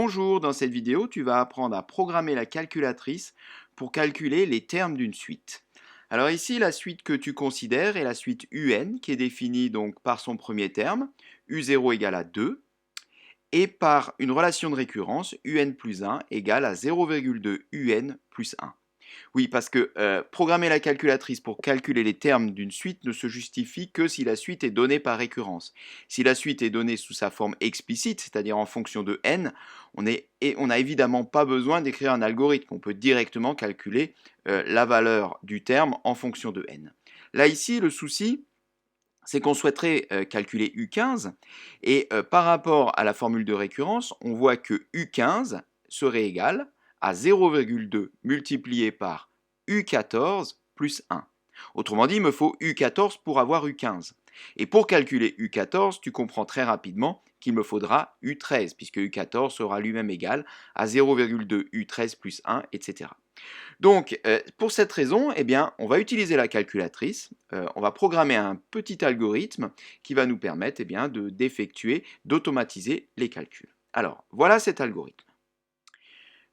Bonjour, dans cette vidéo, tu vas apprendre à programmer la calculatrice pour calculer les termes d'une suite. Alors ici, la suite que tu considères est la suite UN, qui est définie donc par son premier terme, U0 égale à 2, et par une relation de récurrence, UN plus 1 égale à 0,2 UN plus 1. Oui, parce que programmer la calculatrice pour calculer les termes d'une suite ne se justifie que si la suite est donnée par récurrence. Si la suite est donnée sous sa forme explicite, c'est-à-dire en fonction de n, on n'a évidemment pas besoin d'écrire un algorithme. On peut directement calculer la valeur du terme en fonction de n. Là, ici, le souci, c'est qu'on souhaiterait calculer U15, et par rapport à la formule de récurrence, on voit que U15 serait égal à 0,2 multiplié par U14 plus 1. Autrement dit, il me faut U14 pour avoir U15. Et pour calculer U14, tu comprends très rapidement qu'il me faudra U13, puisque U14 sera lui-même égal à 0,2 U13 plus 1, etc. Donc, pour cette raison, eh bien, on va utiliser la calculatrice, on va programmer un petit algorithme qui va nous permettre d'effectuer, d'automatiser les calculs. Alors, voilà cet algorithme.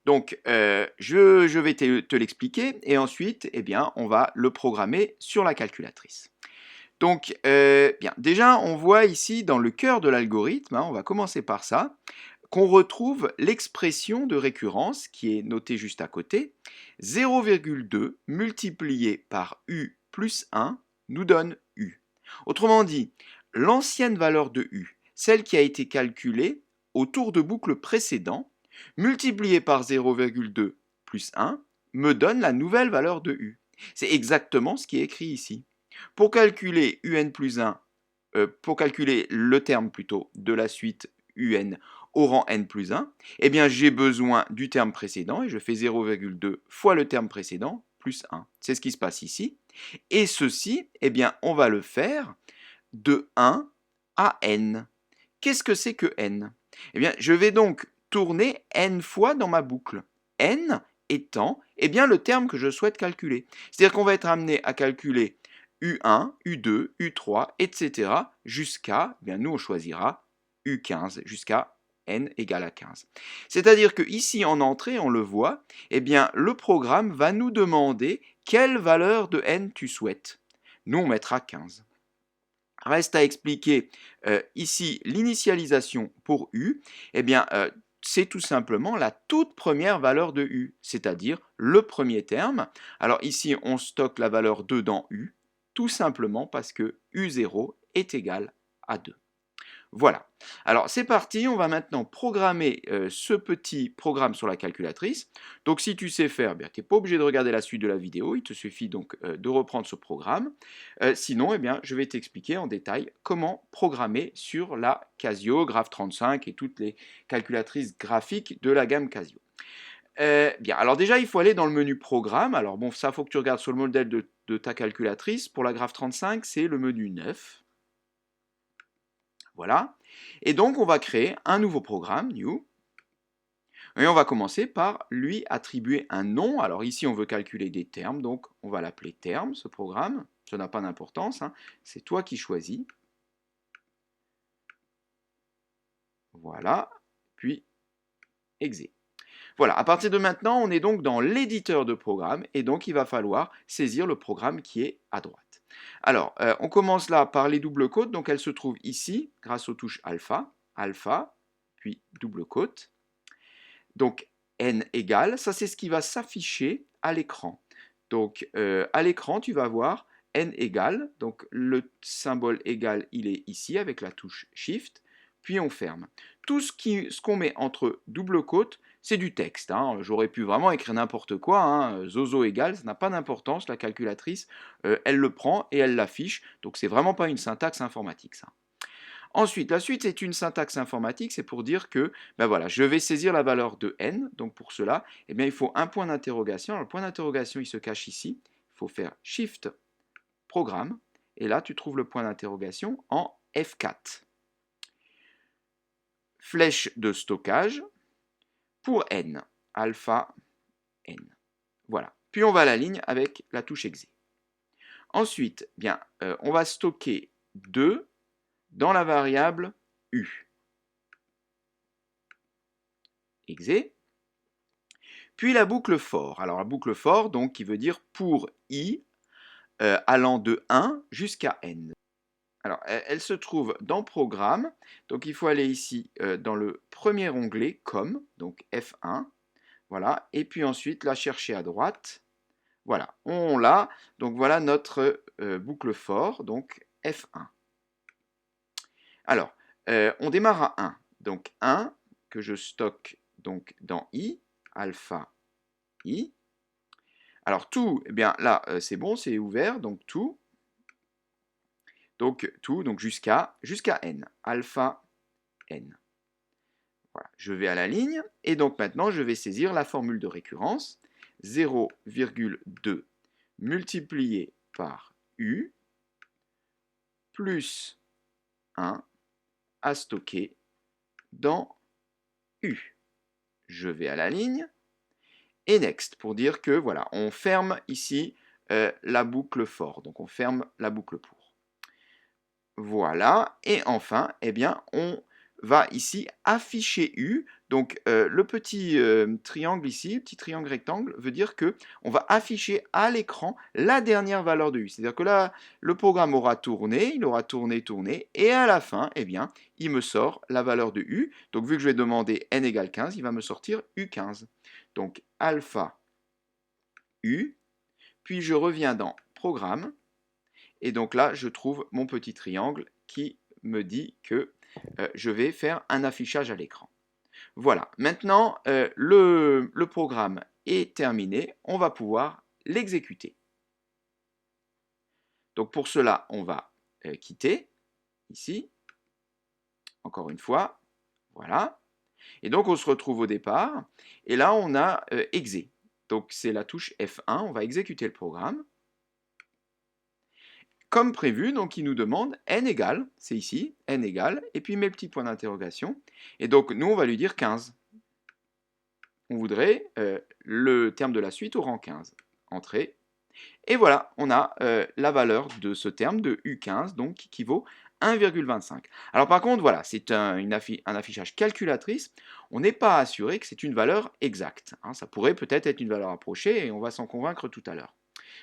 Donc, je vais te l'expliquer et ensuite, eh bien, on va le programmer sur la calculatrice. Donc, déjà, on voit ici dans le cœur de l'algorithme, on va commencer par ça, qu'on retrouve l'expression de récurrence qui est notée juste à côté. 0,2 multiplié par u plus 1 nous donne u. Autrement dit, l'ancienne valeur de u, celle qui a été calculée au tour de boucle précédent, multipliée par 0,2 plus 1, me donne la nouvelle valeur de u. C'est exactement ce qui est écrit ici. Pour calculer un plus 1, pour calculer le terme plutôt de la suite un au rang n plus 1, eh bien j'ai besoin du terme précédent et je fais 0,2 fois le terme précédent plus 1. C'est ce qui se passe ici. Et ceci, eh bien on va le faire de 1 à n. Qu'est-ce que c'est que n? Eh bien je vais donc tourner n fois dans ma boucle. N étant eh bien, le terme que je souhaite calculer. C'est-à-dire qu'on va être amené à calculer U1, U2, U3, etc. jusqu'à, eh bien nous on choisira U15, jusqu'à n égale à 15. C'est-à-dire que ici en entrée, on le voit, eh bien le programme va nous demander quelle valeur de n tu souhaites. Nous on mettra 15. Reste à expliquer ici l'initialisation pour u, eh bien c'est tout simplement la toute première valeur de u, c'est-à-dire le premier terme. Alors ici on stocke la valeur 2 dans u, tout simplement parce que u0 est égal à 2. Voilà. Alors c'est parti, on va maintenant programmer ce petit programme sur la calculatrice. Donc si tu sais faire, tu n'es pas obligé de regarder la suite de la vidéo, il te suffit donc de reprendre ce programme. Sinon, je vais t'expliquer en détail comment programmer sur la Casio, Graph35 et toutes les calculatrices graphiques de la gamme Casio. Alors déjà, il faut aller dans le menu Programme. Alors bon, ça, il faut que tu regardes sur le modèle de ta calculatrice. Pour la Graph35, c'est le menu 9. Voilà. Et donc, on va créer un nouveau programme, new. Et on va commencer par lui attribuer un nom. Alors ici, on veut calculer des termes, donc on va l'appeler terme, ce programme. Ça n'a pas d'importance, c'est toi qui choisis. Voilà, puis exé. Voilà, à partir de maintenant, on est donc dans l'éditeur de programme, et donc il va falloir saisir le programme qui est à droite. Alors, on commence là par les doubles côtes, donc elles se trouvent ici, grâce aux touches alpha, alpha, puis double côte. Donc, n égale, ça c'est ce qui va s'afficher à l'écran. Donc, à l'écran, tu vas voir n égale, donc le symbole égal, il est ici avec la touche Shift, puis on ferme. Tout ce qu'on met entre double côte, c'est du texte. J'aurais pu vraiment écrire n'importe quoi. Zozo égale, ça n'a pas d'importance. La calculatrice, elle le prend et elle l'affiche. Donc, c'est vraiment pas une syntaxe informatique, ça. Ensuite, la suite, c'est une syntaxe informatique, c'est pour dire que voilà, je vais saisir la valeur de n, donc pour cela, il faut un point d'interrogation. Alors, le point d'interrogation, il se cache ici. Il faut faire Shift, Programme, et là, tu trouves le point d'interrogation en F4. Flèche de stockage pour n, alpha n. Voilà. Puis, on va à la ligne avec la touche exé. Ensuite, on va stocker 2 dans la variable u. exe. Puis la boucle for. Alors la boucle for, donc, qui veut dire pour i allant de 1 jusqu'à n. Alors, elle se trouve dans Programme, donc il faut aller ici dans le premier onglet, Comme, donc F1, voilà, et puis ensuite la chercher à droite, voilà, on l'a, donc voilà notre boucle for, donc F1. Alors, on démarre à 1, donc 1 que je stocke donc dans i, alpha i. Alors tout, eh bien là c'est bon, c'est ouvert, donc tout, donc jusqu'à n, alpha n. Voilà, je vais à la ligne, et donc maintenant je vais saisir la formule de récurrence, 0,2 multiplié par u plus 1 à stocker dans u. Je vais à la ligne, et next, pour dire que voilà, on ferme ici la boucle for, donc on ferme la boucle pour. Voilà, et enfin, eh bien, on va ici afficher U. Donc le petit triangle ici, petit triangle rectangle, veut dire que on va afficher à l'écran la dernière valeur de U. C'est-à-dire que là, le programme aura tourné, il aura tourné, tourné, et à la fin, eh bien, il me sort la valeur de U. Donc vu que je vais demander n égale 15, il va me sortir U15. Donc alpha U, puis je reviens dans Programme, et donc là, je trouve mon petit triangle qui me dit que je vais faire un affichage à l'écran. Voilà, maintenant le programme est terminé, on va pouvoir l'exécuter. Donc pour cela, on va quitter, ici, encore une fois, voilà. Et donc on se retrouve au départ, et là on a exe. Donc c'est la touche F1, on va exécuter le programme. Comme prévu, donc il nous demande n égale, c'est ici, n égale, et puis mes petits points d'interrogation. Et donc nous, on va lui dire 15. On voudrait le terme de la suite au rang 15. Entrée. Et voilà, on a la valeur de ce terme de U15, donc qui vaut 1,25. Alors par contre, voilà, c'est un affichage calculatrice. On n'est pas assuré que c'est une valeur exacte. Hein. Ça pourrait peut-être être une valeur approchée, et on va s'en convaincre tout à l'heure.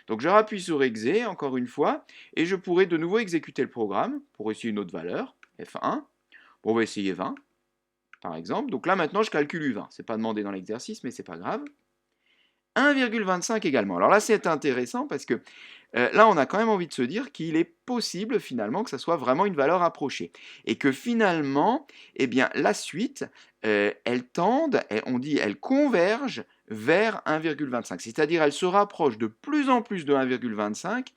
Donc je rappuie sur exe encore une fois, et je pourrais de nouveau exécuter le programme pour essayer une autre valeur, F1. Bon, on va essayer 20, par exemple. Donc là maintenant je calcule U20. C'est pas demandé dans l'exercice, mais c'est pas grave. 1,25 également. Alors là c'est intéressant parce que là on a quand même envie de se dire qu'il est possible finalement que ça soit vraiment une valeur approchée. Et que finalement, eh bien, la suite, elles tendent, on dit elles convergent vers 1,25. C'est-à-dire elles se rapprochent de plus en plus de 1,25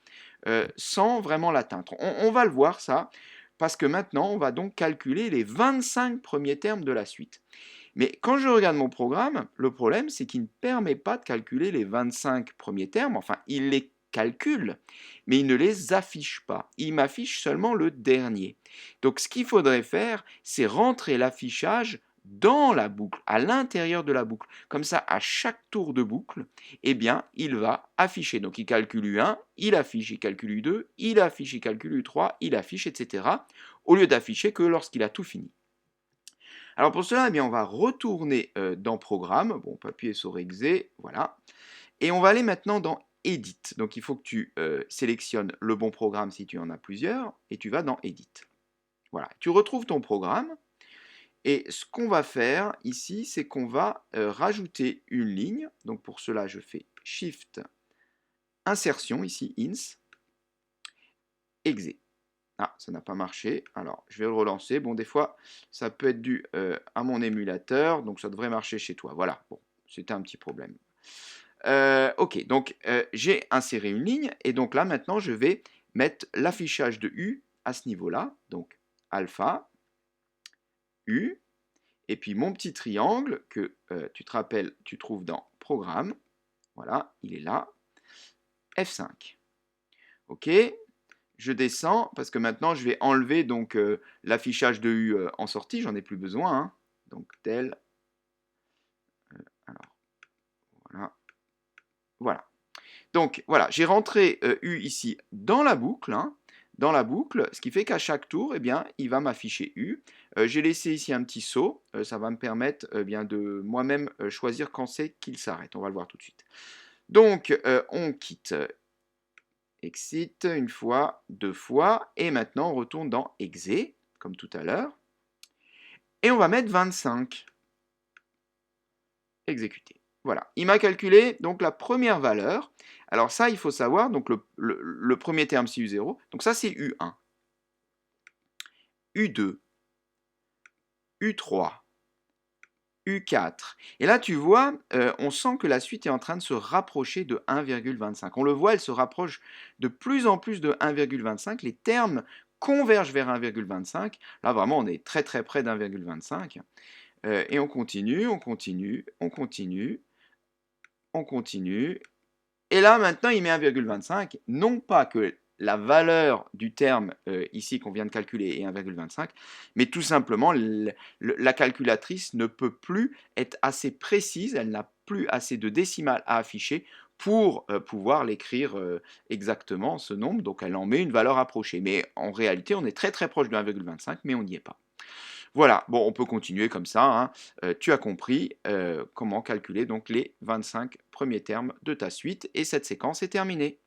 sans vraiment l'atteindre. On va le voir ça, parce que maintenant on va donc calculer les 25 premiers termes de la suite. Mais quand je regarde mon programme, le problème c'est qu'il ne permet pas de calculer les 25 premiers termes, enfin il les calcule, mais il ne les affiche pas. Il m'affiche seulement le dernier. Donc ce qu'il faudrait faire, c'est rentrer l'affichage dans la boucle, à l'intérieur de la boucle. Comme ça, à chaque tour de boucle, eh bien, il va afficher. Donc il calcule U1, il affiche, il calcule U2, il affiche, il calcule U3, il affiche, etc. Au lieu d'afficher que lorsqu'il a tout fini. Alors pour cela, eh bien, on va retourner dans Programme. Bon, on peut appuyer sur exe, voilà. Et on va aller maintenant dans Edit. Donc il faut que tu sélectionnes le bon programme si tu en as plusieurs, et tu vas dans Edit. Voilà, tu retrouves ton programme, et ce qu'on va faire ici, c'est qu'on va rajouter une ligne. Donc pour cela, je fais Shift, Insertion, ici, Ins, Exe. Ah, ça n'a pas marché. Alors, je vais le relancer. Bon, des fois, ça peut être dû à mon émulateur, donc ça devrait marcher chez toi. Voilà, bon, c'était un petit problème. Ok, donc j'ai inséré une ligne, et donc là, maintenant, je vais mettre l'affichage de U à ce niveau-là. Donc, alpha, U, et puis mon petit triangle que tu te rappelles, tu trouves dans Programme. Voilà, il est là. F5. Ok, je descends parce que maintenant je vais enlever donc l'affichage de U en sortie, j'en ai plus besoin. Hein. Donc tel. Alors voilà. Voilà. Donc voilà, j'ai rentré U ici dans la boucle. Hein. dans la boucle, ce qui fait qu'à chaque tour, eh bien, il va m'afficher U. J'ai laissé ici un petit saut, ça va me permettre bien, de moi-même choisir quand c'est qu'il s'arrête. On va le voir tout de suite. Donc, on quitte exit une fois, deux fois, et maintenant on retourne dans exe, comme tout à l'heure, et on va mettre 25. Exécuter. Voilà, il m'a calculé donc la première valeur. Alors ça, il faut savoir, donc le premier terme c'est U0, donc ça c'est U1, U2, U3, U4. Et là, tu vois, on sent que la suite est en train de se rapprocher de 1,25. On le voit, elle se rapproche de plus en plus de 1,25. Les termes convergent vers 1,25. Là, vraiment, on est très très près d'1,25. Et on continue, on continue, on continue, on continue. Et là, maintenant, il met 1,25. Non pas que la valeur du terme ici qu'on vient de calculer est 1,25, mais tout simplement, la calculatrice ne peut plus être assez précise, elle n'a plus assez de décimales à afficher pour pouvoir l'écrire exactement, ce nombre, donc elle en met une valeur approchée. Mais en réalité, on est très très proche de 1,25, mais on n'y est pas. Voilà, bon, on peut continuer comme ça, hein. Tu as compris comment calculer donc les 25 premiers termes de ta suite, et cette séquence est terminée.